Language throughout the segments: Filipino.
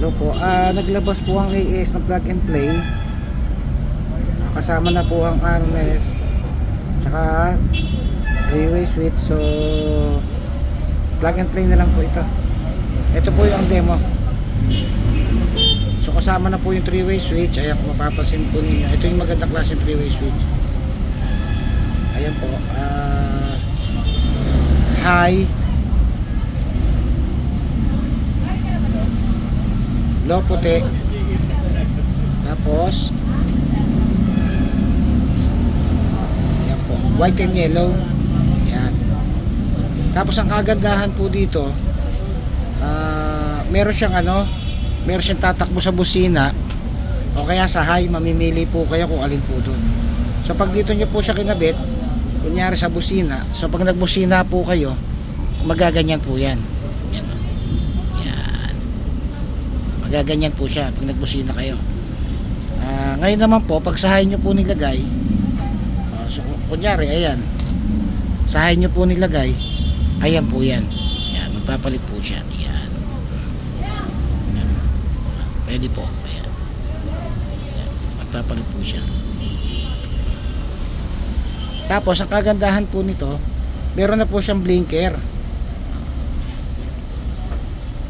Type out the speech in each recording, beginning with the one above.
Hello po. Naglabas po ang AS ng plug and play. Kasama na po ang harness tsaka 3-way switch. So plug and play na lang po ito. Ito po yung demo. So kasama na po yung 3-way switch. Ayan, kung mapapansin po ninyo, ito yung magandang klase 3-way switch. Ayan po, high, low puti, tapos ayan po, white and yellow. Ayan. Tapos ang kagandahan po dito, meron siyang meron siyang tatakbo sa busina, o kaya sa high, mamimili po kayo kung alin po doon. So pag dito nyo po siya kinabit, kunyari sa busina, so pag nagbusina po kayo, magaganyan po yan. Yan. Yan. Magaganyan po siya pag nagbusina kayo. Ngayon naman po, pag sahay nyo po nilagay, so kunyari, ayan, sahay nyo po nilagay, ayan po yan. Yan, magpapalit po siya. Yan. Yan. Pwede po. Ayan. Yan. Magpapalit po siya. Tapos ang kagandahan po nito, meron na po siyang blinker.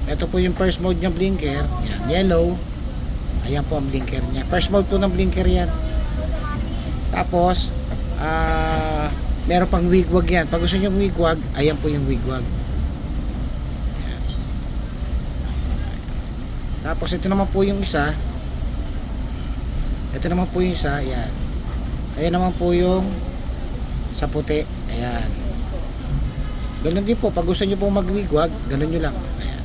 Ito po yung first mode ng blinker. Yan, yellow. Ayan po ang blinker niya. First mode po ng blinker yan. Tapos meron pang wigwag yan. Pag gusto nyo wigwag, ayan po yung wigwag. Ayan. Tapos ito naman po yung isa. Ito naman po yung isa. Ayan. Ayan naman po yung sa puti. Ayan. Ganun din po, pag gusto nyo pong magwigwag, ganun nyo lang. Ayan.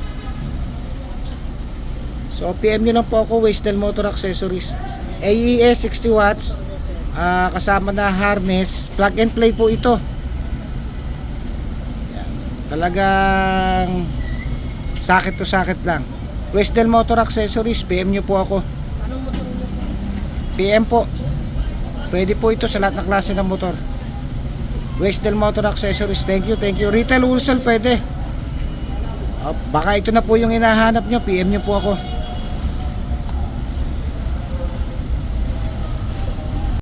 So PM nyo lang po ako, Waysdale Motor Accessories. AES 60 watts, kasama na harness, plug and play po ito. Ayan. Talagang sakit to sakit lang. Waysdale Motor Accessories, PM nyo po ako. PM po. Pwede po ito sa lahat ng klase ng motor. Waysdale Motor Accessories, thank you, thank you. Retail wholesale pwede. Baka ito na po yung hinahanap nyo, PM nyo po ako.